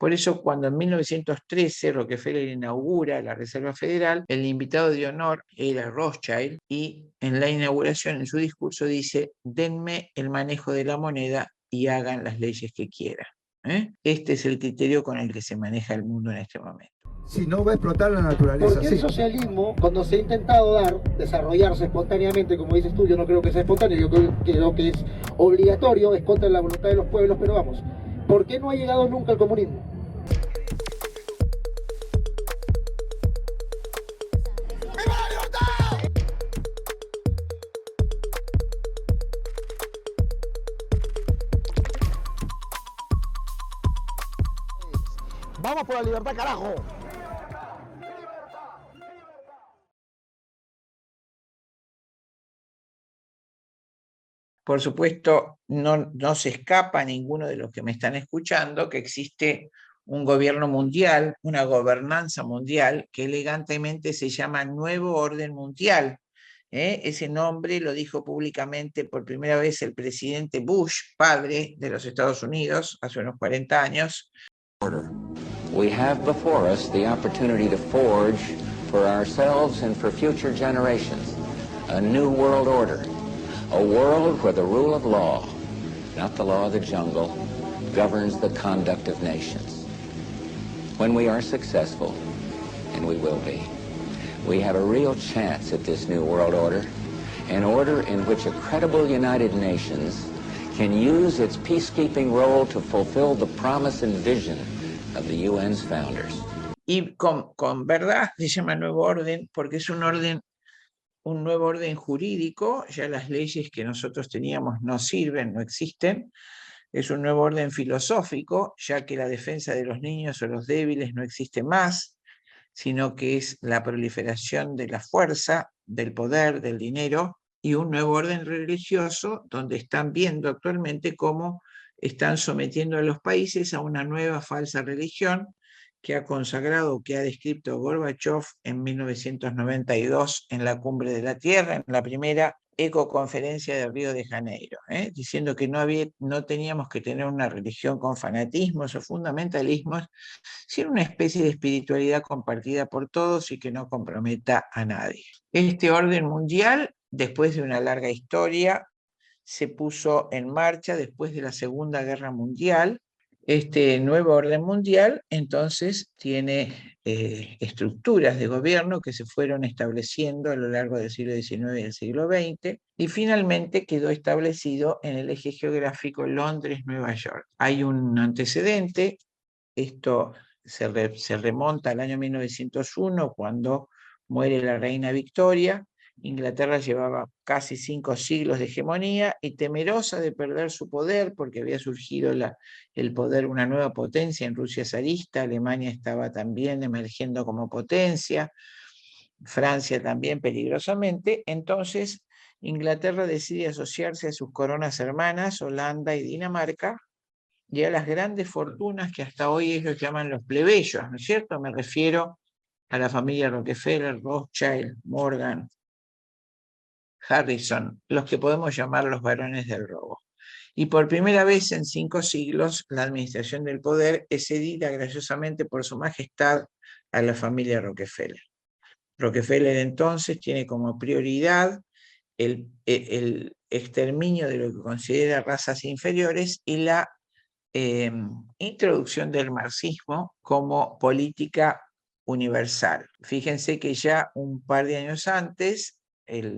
Por eso, cuando en 1913 Rockefeller inaugura la Reserva Federal, el invitado de honor era Rothschild, y en la inauguración, en su discurso, dice: denme el manejo de la moneda y hagan las leyes que quieran. Este es el criterio con el que se maneja el mundo en este momento. Si no va a explotar la naturaleza. Porque el socialismo, cuando se ha intentado desarrollarse espontáneamente, como dices tú, yo no creo que sea espontáneo, yo creo que es obligatorio, es contra la voluntad de los pueblos, pero vamos, ¿por qué no ha llegado nunca el comunismo? ¡Vamos por la libertad, carajo! Por supuesto, no se escapa a ninguno de los que me están escuchando que existe un gobierno mundial, una gobernanza mundial, que elegantemente se llama Nuevo Orden Mundial. Ese nombre lo dijo públicamente por primera vez el presidente Bush, padre de los Estados Unidos, hace unos 40 años. We have before us the opportunity to forge for ourselves and for future generations a new world order. A world where the rule of law, not the law of the jungle, governs the conduct of nations. When we are successful, and we will be, we have a real chance at this new world order, an order in which a credible United Nations can use its peacekeeping role to fulfill the promise and vision of the UN's founders. Y con verdad se llama Nuevo Orden porque es un nuevo orden jurídico. Ya las leyes que nosotros teníamos no sirven, no existen. Es un nuevo orden filosófico, ya que la defensa de los niños o los débiles no existe más, sino que es la proliferación de la fuerza, del poder, del dinero, y un nuevo orden religioso donde están viendo actualmente cómo están sometiendo a los países a una nueva falsa religión que ha consagrado, que ha descrito Gorbachev en 1992 en la Cumbre de la Tierra, en la primera ecoconferencia de Río de Janeiro, diciendo que no teníamos que tener una religión con fanatismos o fundamentalismos, sino una especie de espiritualidad compartida por todos y que no comprometa a nadie. Este orden mundial, después de una larga historia, se puso en marcha después de la Segunda Guerra Mundial. Este nuevo orden mundial entonces tiene estructuras de gobierno que se fueron estableciendo a lo largo del siglo XIX y del siglo XX, y finalmente quedó establecido en el eje geográfico Londres-Nueva York. Hay un antecedente, esto se remonta al año 1901, cuando muere la reina Victoria. Inglaterra llevaba casi 5 siglos de hegemonía y, temerosa de perder su poder, porque había surgido el poder, una nueva potencia en Rusia zarista, Alemania estaba también emergiendo como potencia, Francia también peligrosamente, entonces Inglaterra decide asociarse a sus coronas hermanas, Holanda y Dinamarca, y a las grandes fortunas que hasta hoy ellos llaman los plebeyos, ¿no es cierto? Me refiero a la familia Rockefeller, Rothschild, Morgan, Harrison, los que podemos llamar los varones del robo. Y por primera vez en 5 siglos, la administración del poder es cedida graciosamente por su majestad a la familia Rockefeller. Rockefeller entonces tiene como prioridad el exterminio de lo que considera razas inferiores y la introducción del marxismo como política universal. Fíjense que ya un par de años antes,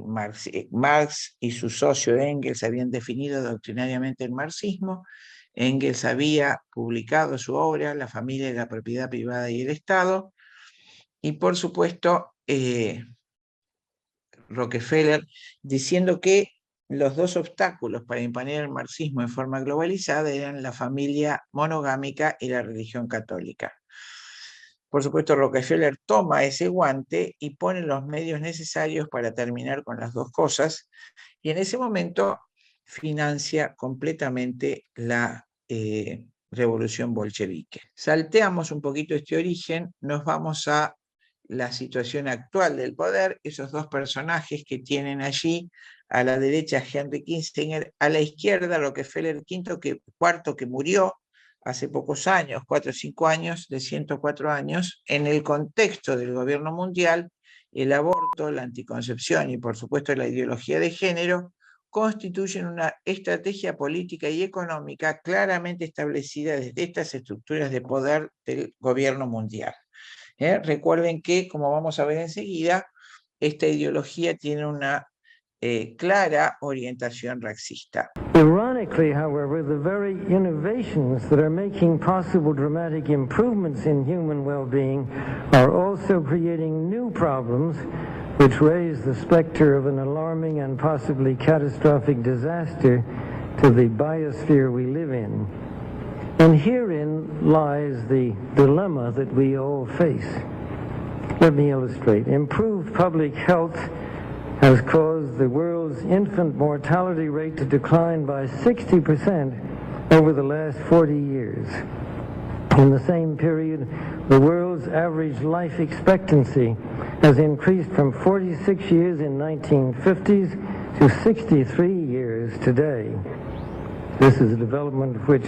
Marx y su socio Engels habían definido doctrinariamente el marxismo. Engels había publicado su obra La familia y la propiedad privada y el Estado, y por supuesto Rockefeller diciendo que los dos obstáculos para imponer el marxismo en forma globalizada eran la familia monogámica y la religión católica. Por supuesto, Rockefeller toma ese guante y pone los medios necesarios para terminar con las dos cosas, y en ese momento financia completamente la revolución bolchevique. Salteamos un poquito este origen, nos vamos a la situación actual del poder, esos dos personajes que tienen allí, a la derecha Henry Kissinger, a la izquierda Rockefeller IV, que murió hace pocos años, 4 o 5 años, de 104 años, en el contexto del gobierno mundial, el aborto, la anticoncepción y por supuesto la ideología de género constituyen una estrategia política y económica claramente establecida desde estas estructuras de poder del gobierno mundial. Recuerden que, como vamos a ver enseguida, esta ideología tiene una clara orientación racista. Ironically, however, the very innovations that are making possible dramatic improvements in human well-being are also creating new problems which raise the specter of an alarming and possibly catastrophic disaster to the biosphere we live in. And herein lies the dilemma that we all face. Let me illustrate. Improved public health has caused the world's infant mortality rate to decline by 60% over the last 40 years. In the same period, the world's average life expectancy has increased from 46 years in 1950s to 63 years today. This is a development which,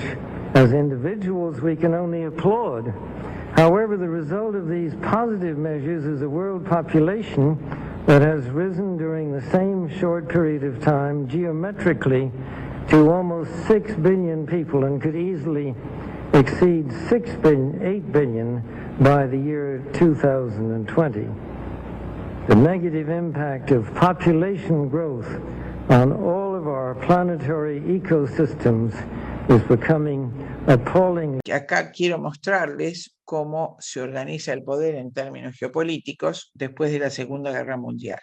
as individuals, we can only applaud. However, the result of these positive measures is a world population that has risen during the same short period of time geometrically to almost 6 billion people and could easily exceed 8 billion by the year 2020. The negative impact of population growth on all of our planetary ecosystems is becoming appalling. Acá quiero mostrarles cómo se organiza el poder en términos geopolíticos después de la Segunda Guerra Mundial.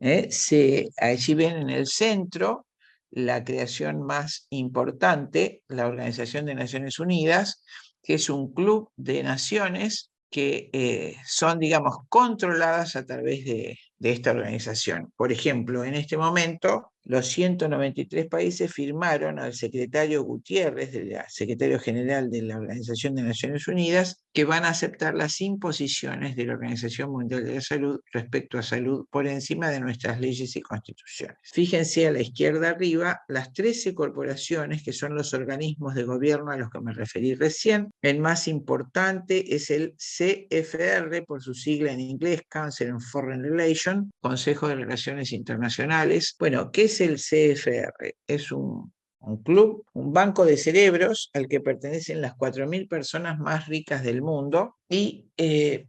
Allí ven en el centro la creación más importante, la Organización de Naciones Unidas, que es un club de naciones que son, digamos, controladas a través de esta organización. Por ejemplo, en este momento, los 193 países firmaron al secretario Gutiérrez, secretario general de la Organización de Naciones Unidas, que van a aceptar las imposiciones de la Organización Mundial de la Salud respecto a salud por encima de nuestras leyes y constituciones. Fíjense a la izquierda arriba las 13 corporaciones que son los organismos de gobierno a los que me referí recién. El más importante es el CFR, por su sigla en inglés, Council on Foreign Relations, Consejo de Relaciones Internacionales. Bueno, ¿qué es el CFR? Es un club, un banco de cerebros al que pertenecen las 4.000 personas más ricas del mundo y,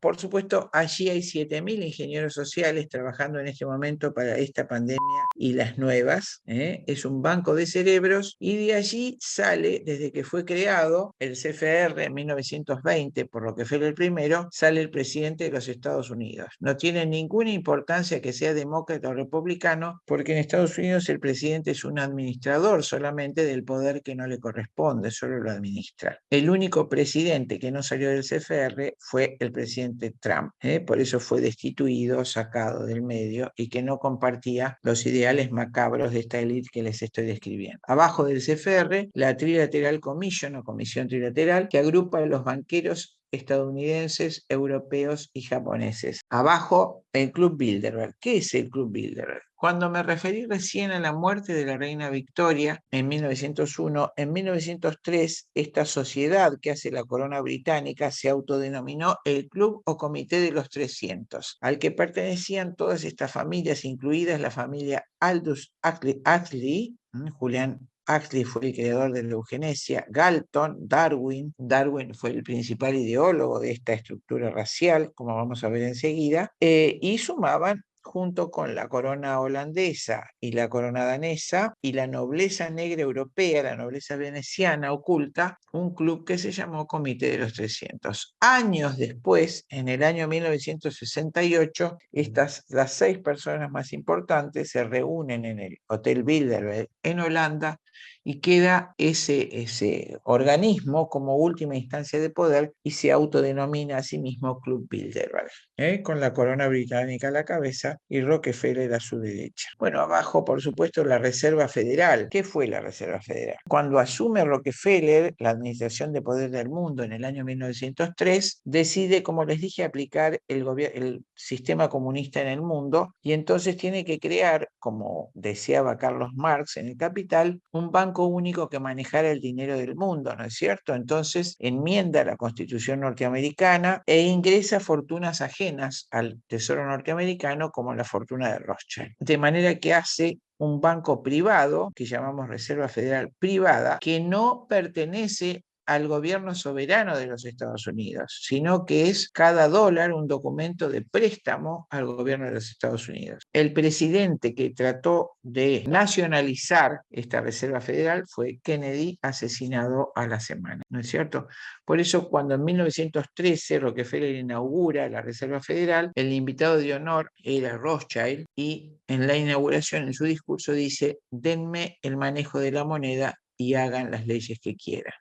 por supuesto, allí hay 7.000 ingenieros sociales trabajando en este momento para esta pandemia y las nuevas. Es un banco de cerebros y de allí sale, desde que fue creado el CFR en 1920 por Rockefeller I, sale el presidente de los Estados Unidos. No tiene ninguna importancia que sea demócrata o republicano, porque en Estados Unidos el presidente es un administrador solamente del poder que no le corresponde, solo lo administra. El único presidente que no salió del CFR fue el presidente Trump, por eso fue destituido, sacado del medio y que no compartía los ideales macabros de esta élite que les estoy describiendo. Abajo del CFR, la Trilateral Commission o Comisión Trilateral, que agrupa a los banqueros estadounidenses, europeos y japoneses. Abajo, el Club Bilderberg. ¿Qué es el Club Bilderberg? Cuando me referí recién a la muerte de la reina Victoria en 1901, en 1903 esta sociedad que hace la corona británica se autodenominó el Club o Comité de los 300, al que pertenecían todas estas familias, incluidas la familia Aldous Huxley, Julian Huxley fue el creador de la eugenesia, Galton, Darwin fue el principal ideólogo de esta estructura racial, como vamos a ver enseguida, y sumaban junto con la corona holandesa y la corona danesa y la nobleza negra europea, la nobleza veneciana oculta, un club que se llamó Comité de los 300. Años después, en el año 1968, las 6 personas más importantes se reúnen en el Hotel Bilderberg en Holanda y queda ese organismo como última instancia de poder y se autodenomina a sí mismo Club Bilderberg, con la corona británica a la cabeza y Rockefeller a su derecha. Bueno, abajo, por supuesto, la Reserva Federal. ¿Qué fue la Reserva Federal? Cuando asume Rockefeller la administración de poder del mundo en el año 1903, decide, como les dije, aplicar el sistema comunista en el mundo y entonces tiene que crear, como deseaba Carlos Marx en el Capital, un banco banco único que manejara el dinero del mundo, ¿no es cierto? Entonces enmienda la Constitución norteamericana e ingresa fortunas ajenas al Tesoro norteamericano como la fortuna de Rothschild. De manera que hace un banco privado, que llamamos Reserva Federal Privada, que no pertenece al gobierno soberano de los Estados Unidos, sino que es cada dólar un documento de préstamo al gobierno de los Estados Unidos. El presidente que trató de nacionalizar esta Reserva Federal fue Kennedy, asesinado a la semana, ¿no es cierto? Por eso cuando en 1913 Rockefeller inaugura la Reserva Federal, el invitado de honor era Rothschild y en la inauguración, en su discurso, dice: denme el manejo de la moneda y hagan las leyes que quieran.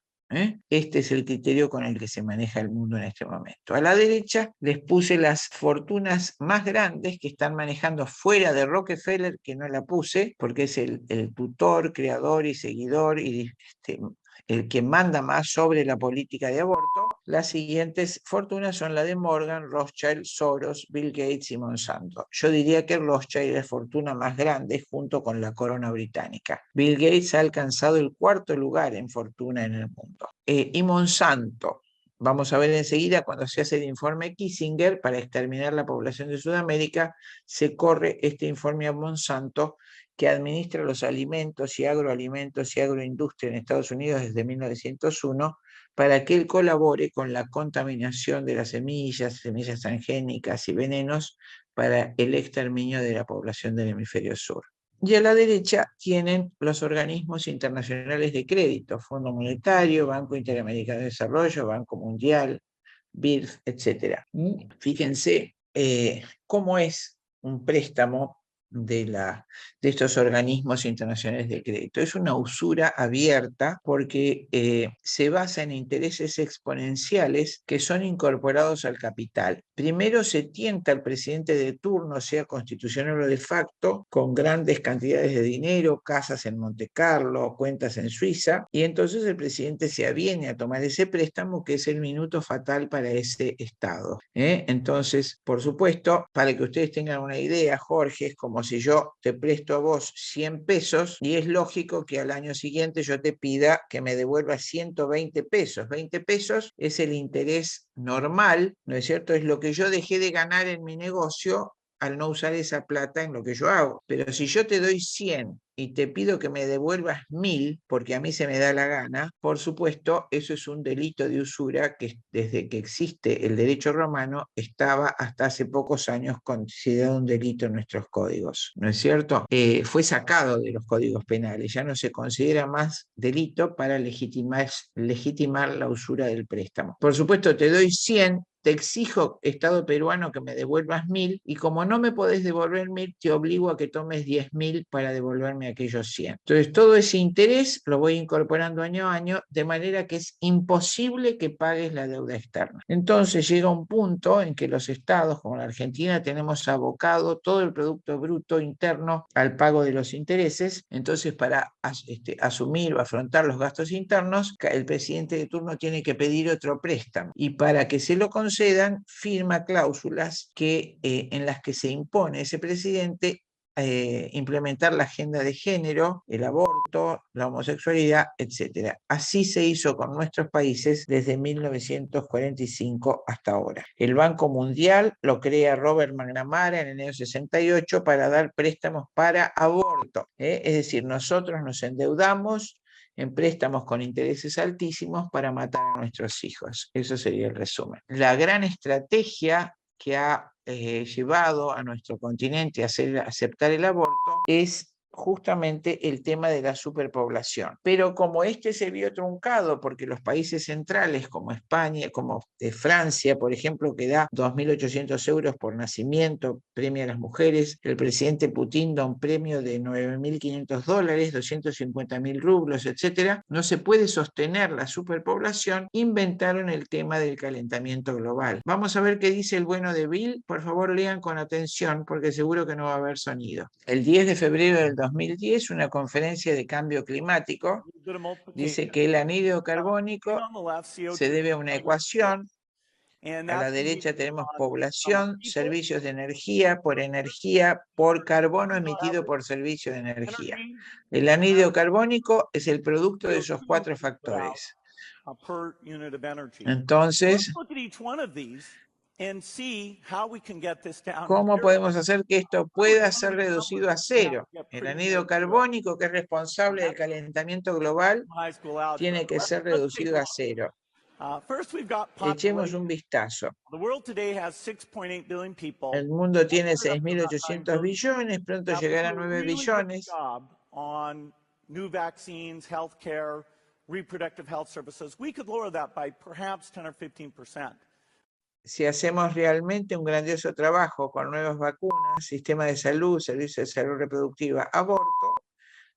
Este es el criterio con el que se maneja el mundo en este momento. A la derecha les puse las fortunas más grandes que están manejando fuera de Rockefeller, que no la puse, porque es el tutor, creador y seguidor y el que manda más sobre la política de aborto. Las siguientes fortunas son la de Morgan, Rothschild, Soros, Bill Gates y Monsanto. Yo diría que Rothschild es la fortuna más grande junto con la corona británica. Bill Gates ha alcanzado el 4º lugar en fortuna en el mundo. Y Monsanto, vamos a ver enseguida, cuando se hace el informe Kissinger para exterminar la población de Sudamérica, se corre este informe a Monsanto, que administra los alimentos y agroalimentos y agroindustria en Estados Unidos desde 1901, para que él colabore con la contaminación de las semillas transgénicas y venenos para el exterminio de la población del hemisferio sur. Y a la derecha tienen los organismos internacionales de crédito, Fondo Monetario, Banco Interamericano de Desarrollo, Banco Mundial, BIRD, etc. Fíjense cómo es un préstamo de estos organismos internacionales de crédito. Es una usura abierta porque se basa en intereses exponenciales que son incorporados al capital. Primero se tienta al presidente de turno, sea constitucional o de facto, con grandes cantidades de dinero, casas en Monte Carlo, cuentas en Suiza, y entonces el presidente se aviene a tomar ese préstamo, que es el minuto fatal para ese Estado. Entonces, por supuesto, para que ustedes tengan una idea, Jorge, es como si yo te presto a vos 100 pesos y es lógico que al año siguiente yo te pida que me devuelvas 120 pesos. 20 pesos es el interés normal, ¿no es cierto? Es lo que yo dejé de ganar en mi negocio al no usar esa plata en lo que yo hago. Pero si yo te doy 100 y te pido que me devuelvas 1000 porque a mí se me da la gana, por supuesto, eso es un delito de usura que desde que existe el derecho romano estaba hasta hace pocos años considerado un delito en nuestros códigos, ¿no es cierto? Fue sacado de los códigos penales, ya no se considera más delito para legitimar la usura del préstamo. Por supuesto, te doy 100, te exijo, Estado peruano, que me devuelvas 1000, y como no me podés devolver 1000, te obligo a que tomes 10.000 para devolverme aquellos 100. Entonces, todo ese interés lo voy incorporando año a año, de manera que es imposible que pagues la deuda externa. Entonces, llega un punto en que los estados, como la Argentina, tenemos abocado todo el Producto Bruto Interno al pago de los intereses. Entonces, para asumir o afrontar los gastos internos, el presidente de turno tiene que pedir otro préstamo, y para que se lo concedan, firma cláusulas en las que se impone a ese presidente implementar la agenda de género, el aborto, la homosexualidad, etc. Así se hizo con nuestros países desde 1945 hasta ahora. El Banco Mundial lo crea Robert McNamara en enero 68 para dar préstamos para aborto. Es decir, nosotros nos endeudamos en préstamos con intereses altísimos para matar a nuestros hijos. Eso sería el resumen. La gran estrategia que ha llevado a nuestro continente a aceptar el aborto es justamente el tema de la superpoblación. Pero como se vio truncado porque los países centrales como España, como Francia, por ejemplo, que da 2.800 euros por nacimiento, premia a las mujeres, el presidente Putin da un premio de $9.500, 250.000 rublos, etc., no se puede sostener la superpoblación, inventaron el tema del calentamiento global. Vamos a ver qué dice el bueno de Bill. Por favor, lean con atención porque seguro que no va a haber sonido. El 10 de febrero del 2010, una conferencia de cambio climático dice que el anhídrido carbónico se debe a una ecuación A la derecha tenemos población, servicios de energía, por carbono emitido por servicio de energía. El anhídrido carbónico es el producto de esos 4 factores. Entonces, ¿cómo podemos hacer que esto pueda ser reducido a 0? El anhídrido carbónico, que es responsable del calentamiento global, tiene que ser reducido a 0. Echemos un vistazo. El mundo tiene 6.800 billones, pronto llegará a 9 billones. Si hacemos realmente un grandioso trabajo con nuevas vacunas, sistema de salud, servicio de salud reproductiva, aborto,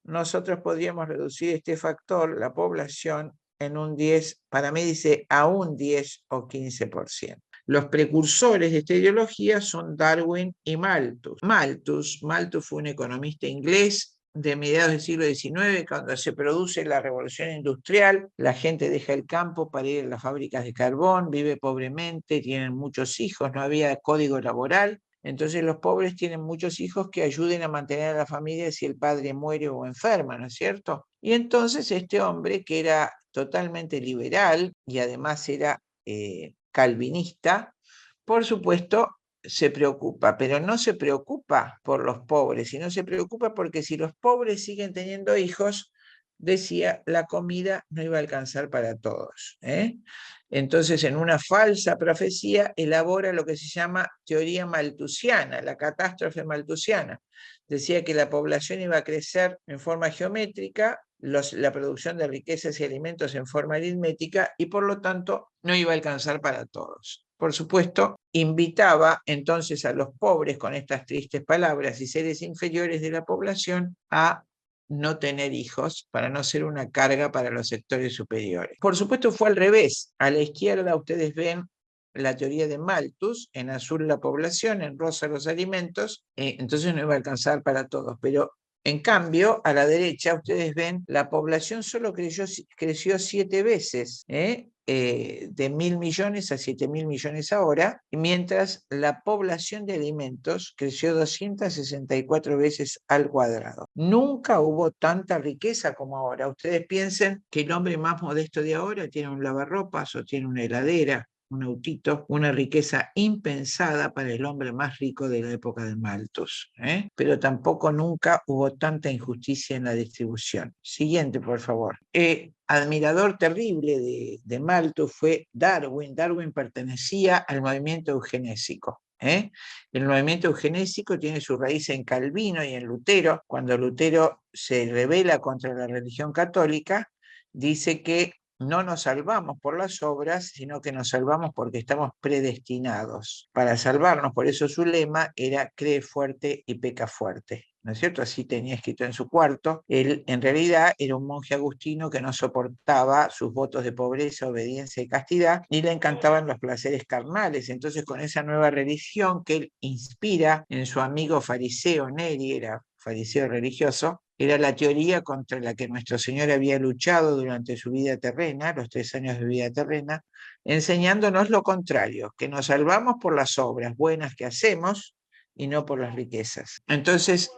nosotros podríamos reducir este factor, la población, en un 10, para mí dice a un 10 o 15%. Los precursores de esta ideología son Darwin y Malthus. Malthus fue un economista inglés de mediados del siglo XIX, cuando se produce la revolución industrial, la gente deja el campo para ir a las fábricas de carbón, vive pobremente, tienen muchos hijos, no había código laboral. Entonces los pobres tienen muchos hijos que ayuden a mantener a la familia si el padre muere o enferma, ¿no es cierto? Y entonces este hombre, que era totalmente liberal y además era calvinista, por supuesto se preocupa, pero no se preocupa por los pobres, sino se preocupa porque si los pobres siguen teniendo hijos, decía, la comida no iba a alcanzar para todos. Entonces, en una falsa profecía, elabora lo que se llama teoría malthusiana, la catástrofe malthusiana. Decía que la población iba a crecer en forma geométrica, la producción de riquezas y alimentos en forma aritmética, y por lo tanto no iba a alcanzar para todos. Por supuesto, invitaba entonces a los pobres con estas tristes palabras y seres inferiores de la población a no tener hijos para no ser una carga para los sectores superiores. Por supuesto fue al revés. A la izquierda ustedes ven la teoría de Malthus, en azul la población, en rosa los alimentos, entonces no iba a alcanzar para todos, pero en cambio a la derecha ustedes ven la población solo creció 7 veces, de 1.000 millones a 7.000 millones ahora, mientras la población de alimentos creció 264 veces al cuadrado. Nunca hubo tanta riqueza como ahora. Ustedes piensen que el hombre más modesto de ahora tiene un lavarropas o tiene una heladera, un autito, una riqueza impensada para el hombre más rico de la época de Malthus. Pero tampoco nunca hubo tanta injusticia en la distribución. Siguiente, por favor. Admirador terrible de Malthus fue Darwin. Darwin pertenecía al movimiento eugenésico. El movimiento eugenésico tiene su raíz en Calvino y en Lutero. Cuando Lutero se rebela contra la religión católica, dice que no nos salvamos por las obras, sino que nos salvamos porque estamos predestinados para salvarnos. Por eso su lema era cree fuerte y peca fuerte, ¿no es cierto? Así tenía escrito en su cuarto. Él en realidad era un monje agustino que no soportaba sus votos de pobreza, obediencia y castidad, ni le encantaban los placeres carnales. Entonces con esa nueva religión que él inspira en su amigo fariseo Neri, era fariseo religioso, era la teoría contra la que nuestro Señor había luchado durante su vida terrena, los 3 años de vida terrena, enseñándonos lo contrario, que nos salvamos por las obras buenas que hacemos y no por las riquezas. Entonces,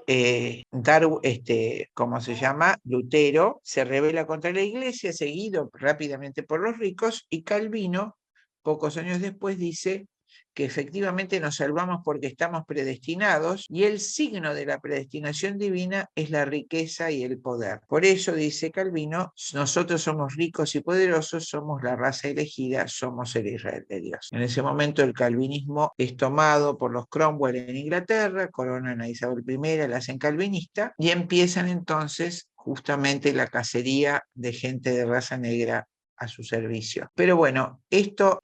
Lutero se rebela contra la iglesia, seguido rápidamente por los ricos, y Calvino, pocos años después, dice que efectivamente nos salvamos porque estamos predestinados, y el signo de la predestinación divina es la riqueza y el poder. Por eso, dice Calvino, nosotros somos ricos y poderosos, somos la raza elegida, somos el Israel de Dios. En ese momento el calvinismo es tomado por los Cromwell en Inglaterra, coronan a Isabel I, la hacen calvinista, y empiezan entonces justamente la cacería de gente de raza negra a su servicio. Pero bueno, esto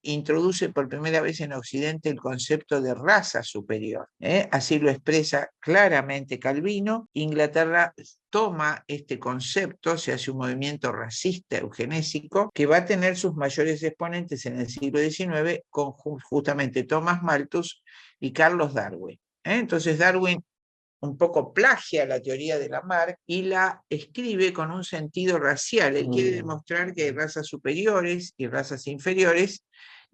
introduce por primera vez en Occidente el concepto de raza superior. Así lo expresa claramente Calvino. Inglaterra toma este concepto, se hace un movimiento racista, eugenésico, que va a tener sus mayores exponentes en el siglo XIX con justamente Thomas Malthus y Carlos Darwin. Entonces Darwin un poco plagia la teoría de Lamarck y la escribe con un sentido racial. Él quiere demostrar que hay razas superiores y razas inferiores,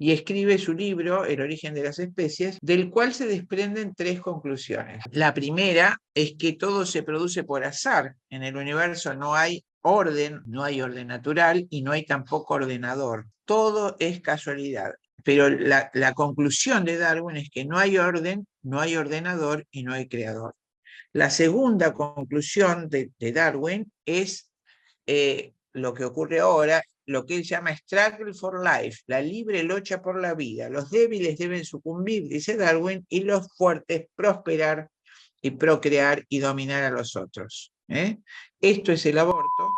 y escribe su libro, El origen de las especies, del cual se desprenden 3 conclusiones. La primera es que todo se produce por azar. En el universo no hay orden, no hay orden natural y no hay tampoco ordenador. Todo es casualidad. Pero la conclusión de Darwin es que no hay orden, no hay ordenador y no hay creador. La segunda conclusión de Darwin es lo que ocurre ahora, lo que él llama struggle for life, la libre lucha por la vida. Los débiles deben sucumbir, dice Darwin, y los fuertes prosperar y procrear y dominar a los otros. Esto es el aborto,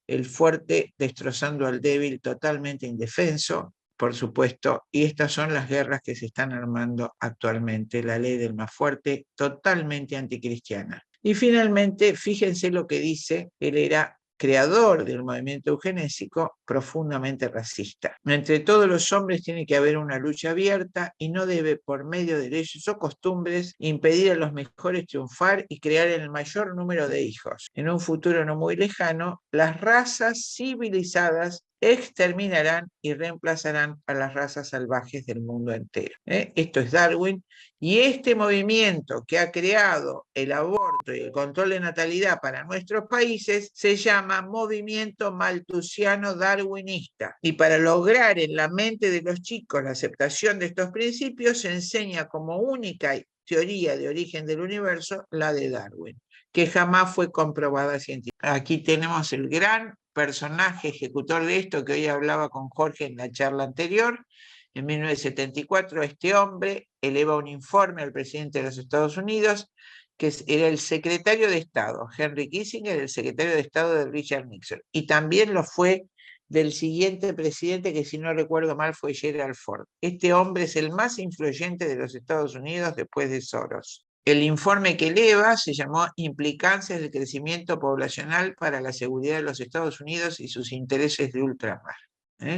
el fuerte destrozando al débil totalmente indefenso, por supuesto, y estas son las guerras que se están armando actualmente, la ley del más fuerte, totalmente anticristiana. Y finalmente, fíjense lo que dice, él era creador del movimiento eugenésico, profundamente racista. Entre todos los hombres tiene que haber una lucha abierta y no debe, por medio de leyes o costumbres, impedir a los mejores triunfar y crear el mayor número de hijos. En un futuro no muy lejano, las razas civilizadas exterminarán y reemplazarán a las razas salvajes del mundo entero. Esto es Darwin, y este movimiento que ha creado el aborto y el control de natalidad para nuestros países se llama movimiento malthusiano darwinista, y para lograr en la mente de los chicos la aceptación de estos principios se enseña como única teoría de origen del universo la de Darwin, que jamás fue comprobada científicamente. Aquí tenemos el gran personaje ejecutor de esto, que hoy hablaba con Jorge en la charla anterior. En 1974 este hombre eleva un informe al presidente de los Estados Unidos, que era el secretario de Estado, Henry Kissinger, el secretario de Estado de Richard Nixon, y también lo fue del siguiente presidente, que si no recuerdo mal fue Gerald Ford. Este hombre es el más influyente de los Estados Unidos después de Soros. El informe que eleva se llamó Implicancias del crecimiento poblacional para la seguridad de los Estados Unidos y sus intereses de ultramar.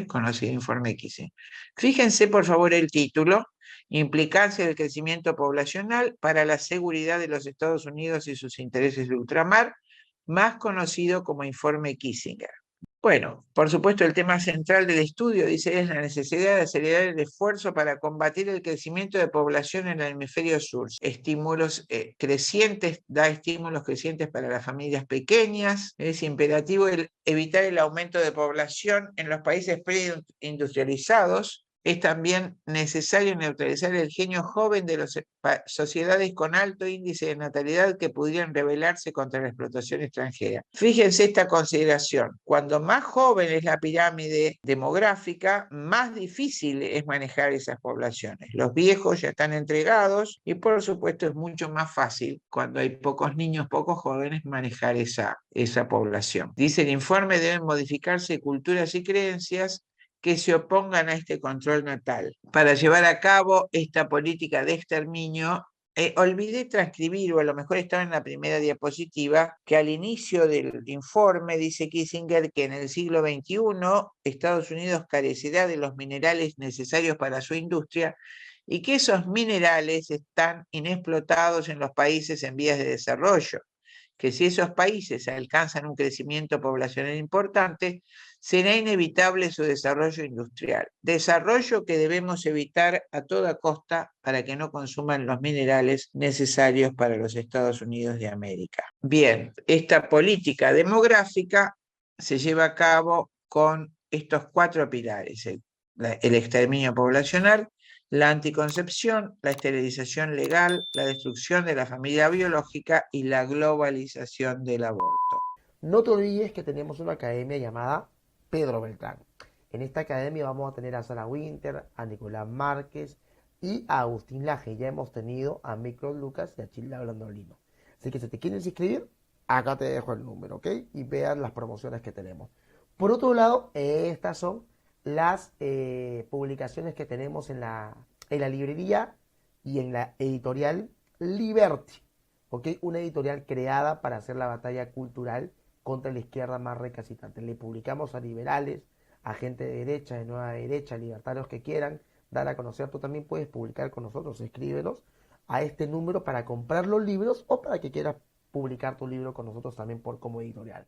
Conocido informe Kissinger. Fíjense por favor el título, Implicancias del crecimiento poblacional para la seguridad de los Estados Unidos y sus intereses de ultramar, más conocido como informe Kissinger. Bueno, por supuesto el tema central del estudio, dice, es la necesidad de acelerar el esfuerzo para combatir el crecimiento de población en el hemisferio sur. Estímulos crecientes, da estímulos crecientes para las familias pequeñas. Es imperativo evitar el aumento de población en los países preindustrializados. Es también necesario neutralizar el genio joven de las sociedades con alto índice de natalidad que pudieran rebelarse contra la explotación extranjera. Fíjense esta consideración. Cuando más joven es la pirámide demográfica, más difícil es manejar esas poblaciones. Los viejos ya están entregados y por supuesto es mucho más fácil cuando hay pocos niños, pocos jóvenes, manejar esa población. Dice el informe, deben modificarse culturas y creencias que se opongan a este control natal. Para llevar a cabo esta política de exterminio, olvidé transcribir, o a lo mejor estaba en la primera diapositiva, que al inicio del informe dice Kissinger que en el siglo XXI Estados Unidos carecerá de los minerales necesarios para su industria y que esos minerales están inexplotados en los países en vías de desarrollo, que si esos países alcanzan un crecimiento poblacional importante, será inevitable su desarrollo industrial. Desarrollo que debemos evitar a toda costa para que no consuman los minerales necesarios para los Estados Unidos de América. Bien, esta política demográfica se lleva a cabo con estos 4 pilares: el exterminio poblacional, la anticoncepción, la esterilización legal, la destrucción de la familia biológica y la globalización del aborto. No te olvides que tenemos una academia llamada Pedro Beltrán. En esta academia vamos a tener a Sara Winter, a Nicolás Márquez y a Agustín Laje. Ya hemos tenido a Micro Lucas y a Childa Brandolino. Así que si te quieres inscribir, acá te dejo el número, ¿ok? Y vean las promociones que tenemos. Por otro lado, estas son las publicaciones que tenemos en la librería y en la editorial Liberty, ¿ok? Una editorial creada para hacer la batalla cultural contra la izquierda más recalcitrante. Le publicamos a liberales, a gente de derecha, de nueva derecha, libertarios que quieran dar a conocer. Tú también puedes publicar con nosotros, escríbenos a este número para comprar los libros o para que quieras publicar tu libro con nosotros también como editorial.